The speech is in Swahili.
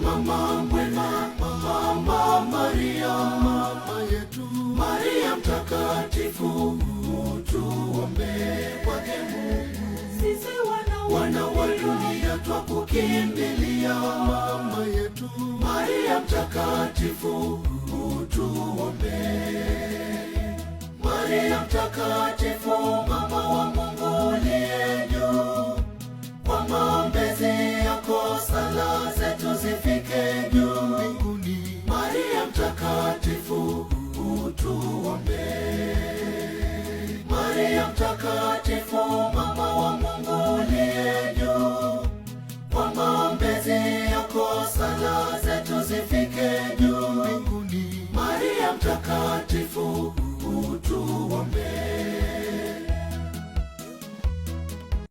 mama mwema, Mama Maria, mama yetu. Maria mtakatifu, tuombee kwake Mungu. Sisi wana wa dunia twakukimbilia, mama yetu. Maria mtakatifu, tuombee. Maria mtakatifu, mama wa Mungu.